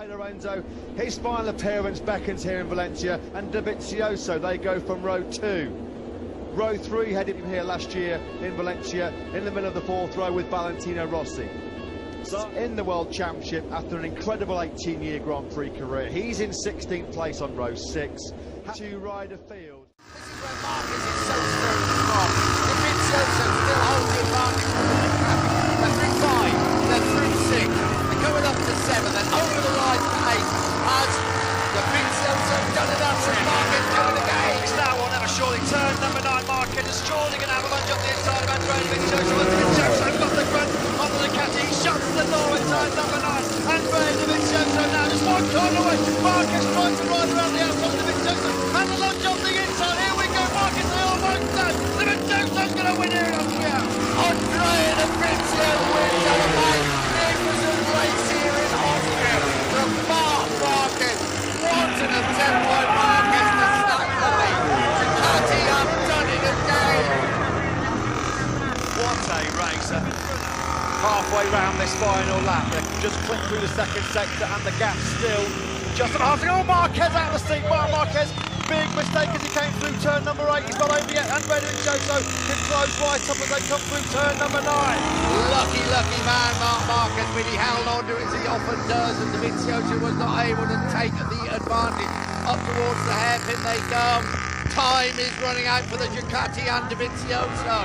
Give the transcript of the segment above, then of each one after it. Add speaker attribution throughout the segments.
Speaker 1: Lorenzo, his final appearance beckons here in Valencia, and Dovizioso, they go from row 2. Row 3 headed him here last year in Valencia, in the middle of the 4th row with Valentino Rossi. So in the World Championship after an incredible 18-year Grand Prix career. He's in 16th place on row 6. To ride a field.
Speaker 2: This is where Marcus is so strong from. Dovizioso still holds the advantage. They're through 5, they're through 6, they're going up to 7, then over the line to 8. Has Dovizioso done enough for Marcus doing the game?
Speaker 3: Now will never surely turn. Number 9 Marquez is surely going to have a lunge up the inside of Andrea Dovizioso. Dovizioso got the front of the Ducati. He shuts the door inside number 9. Andrea Dovizioso now just one corner away. Marquez trying to ride around the outside of Dovizioso. And the lunge off the inside. Here we go. Marquez, they almost done. Dovizioso's going to win here in Austria.
Speaker 2: Andrea Dovizioso wins a magnificent race here in Austria from Marc Marquez. What an attempt by Marquez to snap the lead. Ducati have done it again.
Speaker 3: What a racer. Halfway round this final lap, they just clipped through the second sector and the gap still just about half. Oh, Marquez out of the seat. Marquez, big mistake as he came through turn number 8. He's not over yet. Andrea Dovizioso can close right up as they come through turn number 9.
Speaker 2: Lucky man, Marc Marquez, but he held on to it as he often does, and Dovizioso was not able to take the advantage. Up towards the hairpin they come. Time is running out for the Ducati and Dovizioso.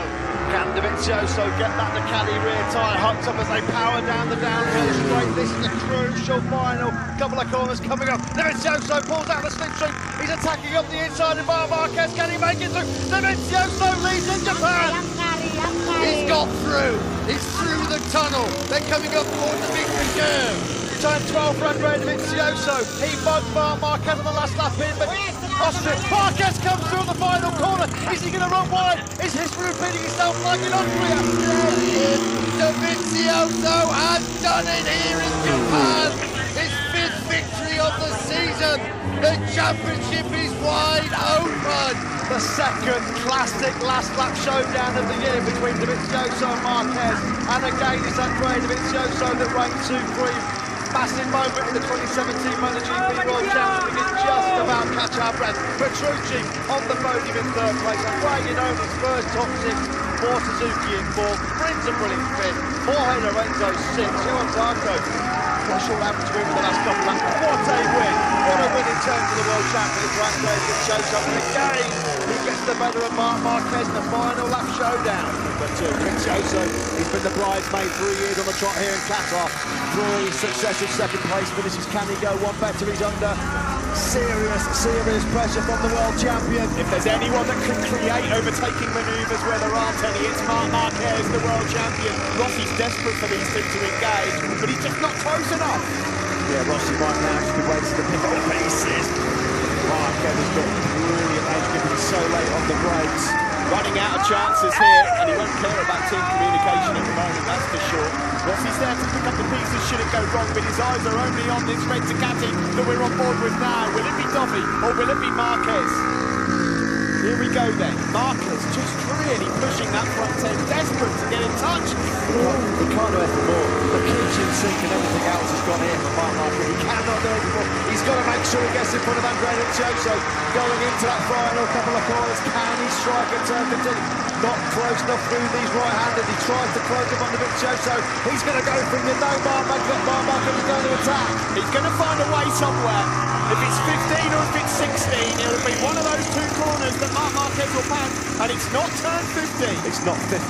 Speaker 3: Can Dovizioso get that Ducati rear tyre hooked up as they power down the downhill straight? This is a crucial final couple of corners coming up. Dovizioso pulls out the slipstream. He's attacking up the inside of Marquez. Can he make it through? Dovizioso leads in Japan.
Speaker 2: He's got through. He's through the tunnel. They're coming up towards the victory curve.
Speaker 3: Turn 12 for Andrea Dovizioso. He bugged Marquez on the last lap in, but Austria. Marquez comes through the final corner. Is he going to run wide? Is history repeating itself like in Austria?
Speaker 2: Dovizioso has done it here in Japan. His 5th victory of the season. The championship is wide open.
Speaker 3: The second classic last lap showdown of the year between Dovizioso and Marquez. And again, it's Andrea Dovizioso that reigns supreme. Massive moment in the 2017 MotoGP World Championship. We can just about catch our breath. Petrucci on the podium in 3rd place. And Brian Owens first top 6. For Suzuki in 4th. Brins a brilliant 5th. Jorge Lorenzo 6th. Johan Zarco. Crucial lap between the last couple of laps. What a win. What a win in terms of the World Championship for Andrea Dovizioso. And again, he gets the better of Marc Marquez in the final lap showdown. But Dovizioso, he's been the bridesmaid 3 years on the trot here in Qatar. 3 successive second place finishes. Can he go one better? He's under serious pressure from the world champion.
Speaker 4: If there's anyone that can create overtaking manoeuvres where there aren't any, it's Marc Marquez, the world champion. Rossi's desperate for these two to engage, but he's just not close enough.
Speaker 1: Yeah, Rossi right now just be waiting to pick up the pieces. Marquez has got brilliant edge, giving so late on the brakes.
Speaker 4: Running out of chances here, and he won't care about team communication at the moment, that's for sure. Rossi's there to pick up the pieces should it go wrong, but his eyes are only on this red Ducati that we're on board with now. Will it be Dovi or will it be Marquez? Here we go then. Marquez just really pushing that front end, desperate to get in touch.
Speaker 1: He can't do anything more. The kitchen sink and everything else has gone here for Marc Marquez. He cannot do it anymore. He's got to make sure he gets in front of Andrea Dovizioso. Going into that final couple of corners, can he strike at turn 15? Not close enough through these right-handers. He tries to close up on Dovizioso. He's going to go for it. No, Marc Marquez is going to attack.
Speaker 4: He's going to find a way somewhere. If it's 15 or if it's 16, it'll be one of those 2 corners that Marc Marquez will pan, and it's not turn 15.
Speaker 1: It's not 15.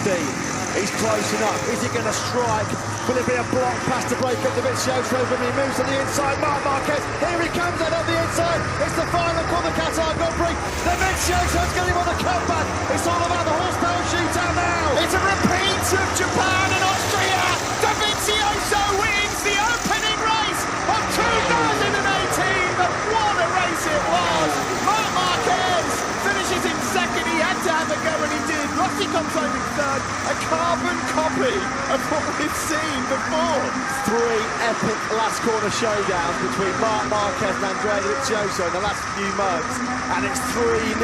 Speaker 1: He's close enough. Is he going to strike? Will it be a block pass to break up Dovizioso when he moves to the inside? Marc Marquez, here he comes out on the inside. It's the final corner, Qatar Grand Prix. Dovizioso's getting on the comeback. It's all about the horsepower shootout now.
Speaker 4: It's a repeat of Japan and Austria. Dovizioso wins the opening race of 2018. But what a race it was. Marc Marquez finishes in 2nd. He had to have a go and he did. Rossi comes home in 3rd. A carbon copy of what we've seen before.
Speaker 3: Three epic last corner showdowns between Marc Marquez and Andrea Dovizioso in the last few months, and it's 3-0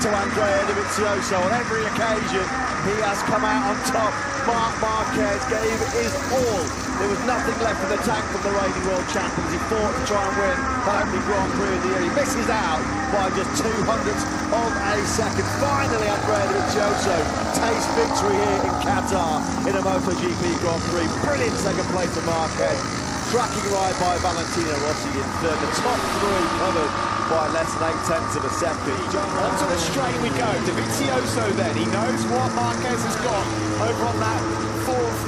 Speaker 3: to Andrea Dovizioso. On every occasion, he has come out on top. Marc Marquez gave his all. There was nothing left in the tank from the reigning world champions. He fought to try and win that opening Grand Prix of the year. He misses out by just 200ths of a second. Finally, Andrea Dovizioso tastes victory here in Qatar in a MotoGP Grand Prix. Brilliant second place for Marquez. Cracking ride by Valentino Rossi in third. The top three covered by less than 0.8 of a second.
Speaker 4: Onto the straight we go. Dovizioso then, he knows what Marquez has got over on that fourth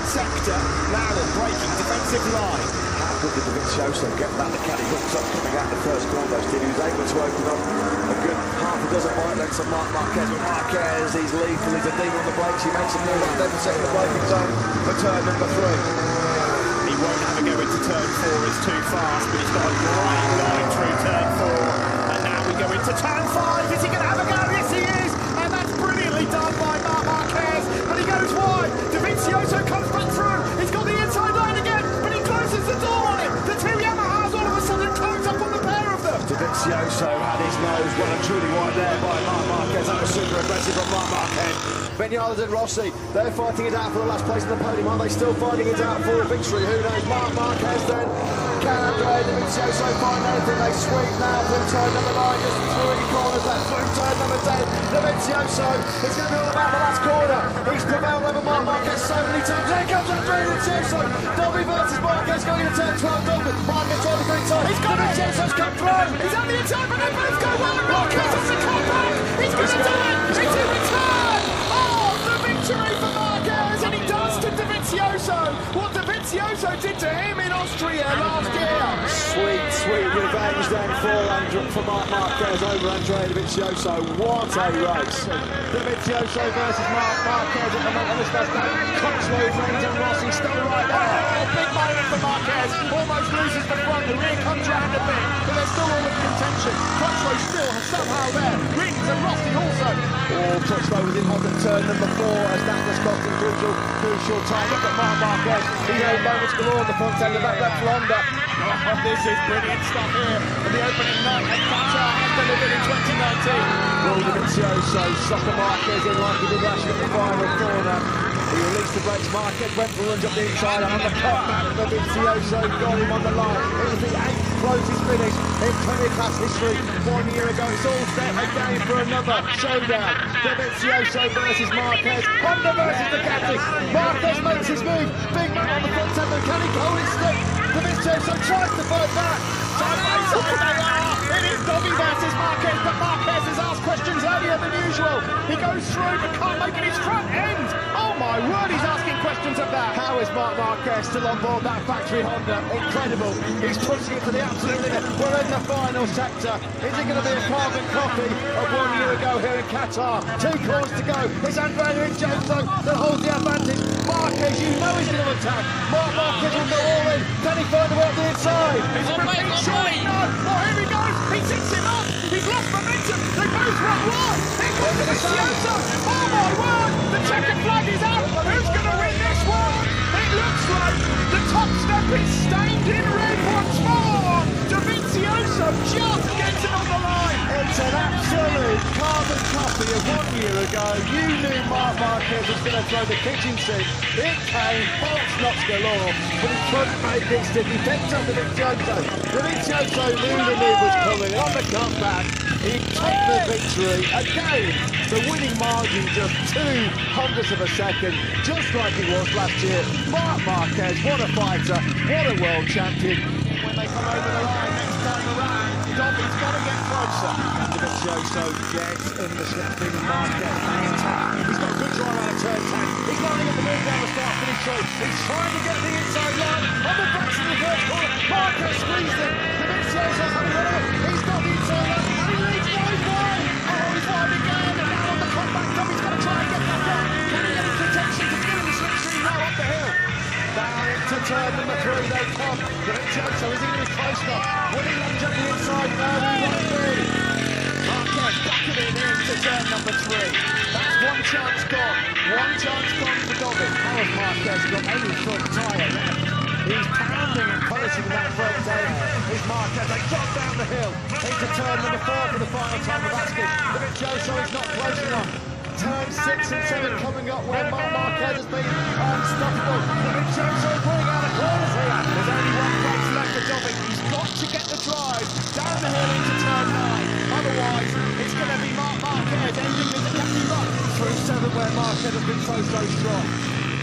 Speaker 4: sector. Now they're breaking defensive line.
Speaker 3: How good did Dovizioso get that? The caddy hooks up coming out the first corner. He was able to open up a good half a dozen bike lengths of Marc Marquez. But Marquez, he's lethal, he's a demon on the brakes. He makes a move up then setting the braking zone for turn number 3.
Speaker 4: He won't have a go into turn 4, it's too fast, but he's got a great line through turn 4. And now we go into turn 5. Is he going to have a go? Yes, he is. And that's brilliantly done by Marc Marquez. But he goes wide. Dovizioso comes back through. He's got the inside line again, but he closes the door on it. The two Yamahas all of a sudden close up on the pair of them.
Speaker 3: Dovizioso had his nose well and truly wide there by Marc Marquez. That was super aggressive from Marc Marquez. Vinales and Rossi, they're fighting it out for the last place in the podium. Are they still fighting it out for a victory? Who knows? Marc Marquez then. Can Andrea Dovizioso find anything? They sweep now through turn number 9, just 3 corners left through turn number 10. Dovizioso is going to be all about the last corner. He's prevailed over Marc Marquez so many times. Here comes Andrea Dovizioso. Dobby versus Marquez going into turn 12. Dobby, Marquez trying to go inside.
Speaker 4: He's got it.
Speaker 3: Dovizioso's come through.
Speaker 4: He's on the inside, but they both go well. And Marquez has to come back. He's going to do it. It's in return. Oh, the victory for Marquez, and he does to Dovizioso what Dovizioso did to him in Austria last year.
Speaker 3: Sweet revenge then for Marc Marquez over Andrea Dovizioso. What a race. Dovizioso versus Marc Marquez at the moment of this first lap. Coxlow, Friends and Rossi still right there.
Speaker 4: Oh, big moment for Marquez. Almost loses the front. The rear comes round a bit, but they're still all in contention. Coxlow still somehow there. Rins and Rossi also.
Speaker 3: Oh, Coxlow was in on the turn number 4 as that was costing crucial time. Look at Marc Marquez. He had moments galore on the front end of that left Honda.
Speaker 4: Oh, this is brilliant stuff here. And the opening night at Qatar has delivered in 2019.
Speaker 3: Will Dovizioso sucker Marquez in like he did last year at the final corner. He released the brakes. Marquez went for runs up the inside and on the cut back. Dovizioso got him on the line. It was the 8th closest finish in 20 class history 1 year ago. It's all set again for another showdown. Dovizioso versus Marquez. Honda versus Ducati. Marquez makes his move. Big man on the front end. Can he hold his stick? Dovizioso tries to fight back.
Speaker 4: It is Dobby versus Marquez, but Marquez has asked questions earlier than usual. He goes through but can't make it his front end. Oh my word, he's asking questions of that.
Speaker 3: How is Marc Marquez still on board that factory Honda? Incredible. He's pushing it to the absolute limit. We're in the final sector. Is it going to be a carbon copy of 1 year ago here in Qatar? 2 corners to go. It's Andrea Dovizioso that holds the advantage. Marquez, you know he's going to attack. Marc Marquez will go all in. Can he find a way up the inside?
Speaker 4: He's a repeat shot. No. Oh, here he goes. He sits him up. He's lost momentum. They both run wide. Here comes Dovizioso. Oh my word. The checkered flag is out. Who's going to win this one? It looks like the top step is stained in red once more. Dovizioso just gets it on the line.
Speaker 3: It's an absolute carbon copy of 1 year ago. You knew Marc Marquez was going to throw the kitchen sink. It came, false knocks galore, but he couldn't make it stick. He picked up Dovizioso. Dovizioso knew the move was coming. On the comeback, he took the victory. Again, the winning margin just 0.02 of a second, just like it was last year. Marc Marquez, what a fighter, what a world champion.
Speaker 4: When they come over the line next time around, Dobby's got to get closer.
Speaker 3: Dovizioso gets in the slapping Marquez back in time. He's got a good drive out of turn 10. He's lining up the move down the start finish straight. He's trying to get the inside line on the backs of the first corner. Marquez squeezed it. Dovizioso's having run of it. He's got the inside line and he leads wide. Oh, he's wide again. And now on the comeback, Dobby's got to try and get back up. Can he get into contention to get in the slipstream now up the hill? Down into turn number 3 they come. Dovizioso, is he going to be close enough? Will he lunge up the inside? No, he won't be. Marquez back it in into turn number 3. That's
Speaker 4: one chance gone. One chance gone for Dobby.
Speaker 3: How has Marquez got any front tyre left? He's pounding and polishing that front tyre. Here's Marquez, they drop down the hill into turn number 4 for the final time of asking. Dovizioso is not close enough. Turn 6 and 7 coming up where Marquez has been unstoppable. Dovizioso pulling out of corners here. There's only one place left for Dobby. He's got to get the drive down the hill into turn 9. Otherwise, it's going to be Marquez ending with the captain run through 7 where Marquez has been so strong.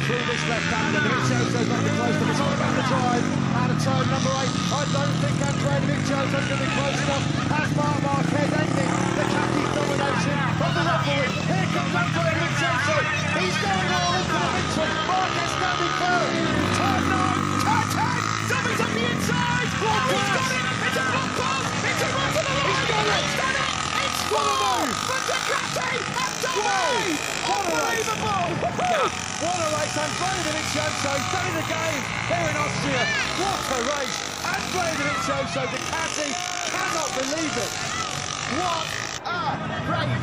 Speaker 3: Through this left-hander, Dovizioso's not been close, but it's all about the drive out of turn number 8. I don't think Dovizioso's going to be close enough. Has Marquez ending the captain's domination of the referee. Here comes Dovizioso. He's going all in for the victory. Marquez standing firm. Turn 9, turn 10. Dobby's on the inside. Block pass. It's a block pass. It's a run to the line. He's got it. It's full for Ducati and Dobby. Unbelievable. What a race, Andrea Dovizioso, he's done it again here in Austria. What a race, Andrea Dovizioso, Ducati cannot believe it. What a race.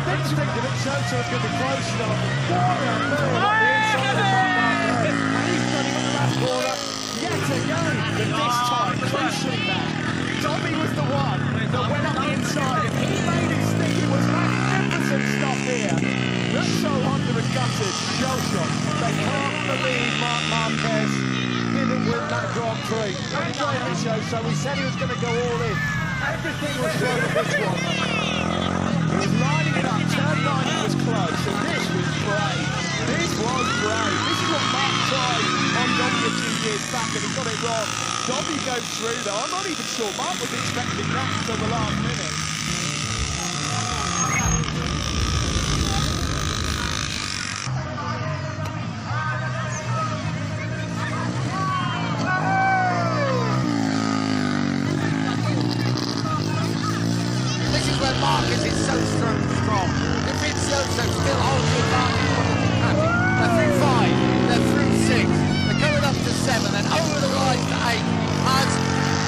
Speaker 3: Didn't think Dovizioso was going to be close enough. What a move on the inside of Marquez. And he's done him at the last corner yet again. But this time, crucially back, Dobby was the one that went up the inside and he made it stick. It was magnificent stuff here. They're so under and gutted, shell shock. They can't believe Marquez didn't win that Grand Prix. Andrea Dovizioso, we said he was going to go all in. Everything was wrong with this one. He was lining it up, turn 9 he was close, and this was great. This was great. This is what Mark tried on Dobby a few years back, and he got it wrong. Dobby goes through though. I'm not even sure Mark was expecting that until the last minute.
Speaker 2: Marquez is so strong. Dovizioso still holds the advantage on the Ducati. They're through 5, they're through 6, they're going up to 7, then over the rise to 8. Has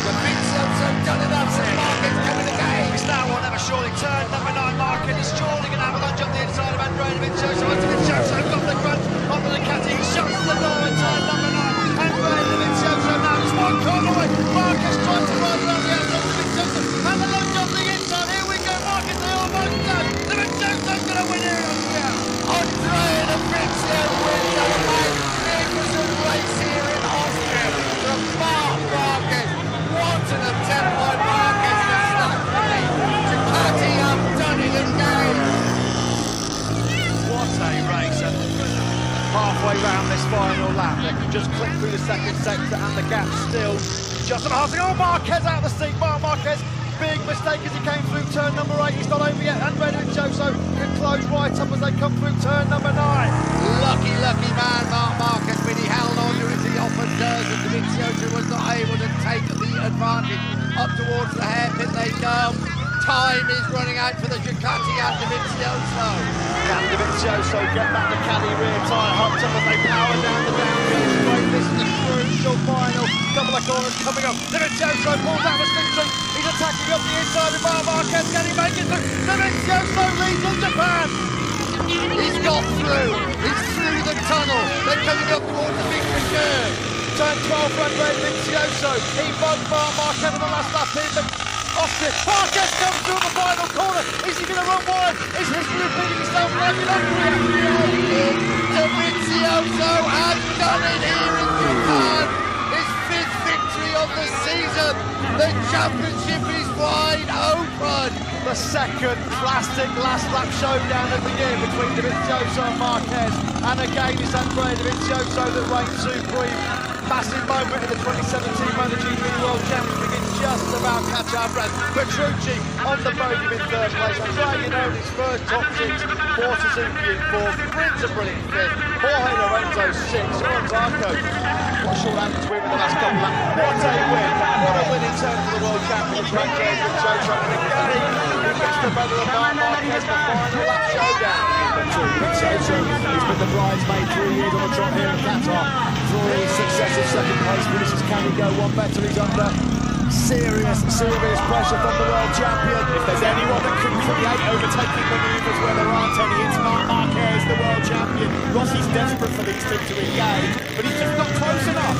Speaker 2: Dovizioso done enough? Marquez coming again.
Speaker 3: It's now or never surely. Turn number 9, Marquez is surely an avalanche up the inside of Andrea Dovizioso. Dovizioso got the front of the Ducati. He shuts the door in turn number 9. Andrea Dovizioso now just one corner away. Marquez trying to run around the outside of Dovizioso. And the lunge on the inside. Here we go, Marquez, they almost done. Dovizioso's going to win here.
Speaker 2: Andrea Dovizioso wins a magnificent race here in Austria from Marquez. What an attempt by Marquez to snap the lead. Ducati have done it again.
Speaker 3: What a race. And halfway round this final lap, they can just click through the second sector and the gap still just on half. Oh, Marquez out of the seat. Marquez, big mistake as he came through turn number 8. He's not over yet. Andrea Dovizioso can close right up as they come through turn number 9.
Speaker 2: Lucky man, Marquez, when he held on to it, he offered does, and Dovizioso was not able to take the advantage. Up towards the hairpin they go. Time is running out for the Ducati and Dovizioso.
Speaker 3: Can Dovizioso get that Ducati rear tyre hooked up as they power down the downhill straight? This is a crucial final couple of corners coming up. Dovizioso pulls out the victory. He's attacking up the inside of Marquez. Can he make it through? Dovizioso leads in Japan.
Speaker 2: He's got through. He's through the tunnel. They're coming up towards the victory curve.
Speaker 3: Turn 12 for Andrea Dovizioso. He bugged Marquez on the last lap in, but Austin. Marquez comes through the final corner. Is he going to run wide? Is history repeating itself like in Austria?
Speaker 2: Dovizioso has done it here in Japan. His 5th victory of the season. The championship is wide open.
Speaker 3: The second plastic last lap showdown of the year between Dovizioso and Marquez. And again, it's Andrea Dovizioso that reigns supreme. Massive moment in the 2017 MotoGP World Championship. Just about catch our breath. Petrucci on the podium in 3rd place. Andrea, you know, his first top 6. 4 Suzuki in 4th. Brins a brilliant 5th. Jorge Lorenzo 6th. Soren Zarco. What short happens to him in the last couple of laps. What a win. What a win in terms of the World Championship for Andrea Dovizioso. And again, he gets the medal of Marquez, the final lap showdown.
Speaker 4: Dovizioso has been the bridesmaid 3 years on the trot here in Qatar. 3 successive second place finishes. Can he go one better? He's under
Speaker 3: Serious pressure from the world champion.
Speaker 4: If there's anyone that can create overtaking manoeuvres where there aren't any, it's Marc Marquez, the world champion. Rossi's desperate for these two to engage, but he's just not close enough.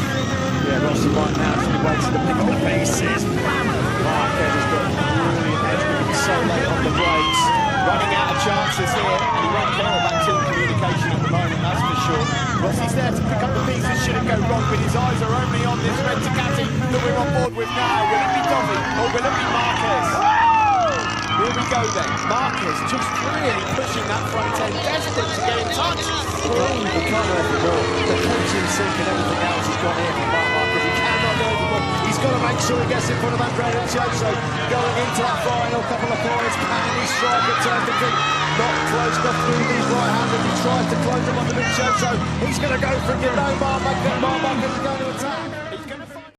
Speaker 3: Yeah, Rossi might now actually wait to pick up the pieces. Marquez has got a brilliant edge, but he's so late on the brakes.
Speaker 4: Running out of chances here, and he won't care about team communication at the moment, that's for sure. Rossi's there to pick up the pieces should it go wrong, but his eyes are only on this red Ducati that we're on board with now. Will it be Dovi or will it be Marquez? Here we go then. Marquez just really pushing that front end, desperate to get in touch.
Speaker 3: He can't go overboard. The coaching sink and everything else has gone here from Marc Marquez. He cannot go overboard. He's got to make sure he gets in front of Andrea Dovizioso going into that final couple of corners. Can he strike at turn 15? Not close enough through these right-handers. He tries to close them on Dovizioso. He's going to go for it. You know Marc Marquez is going to attack.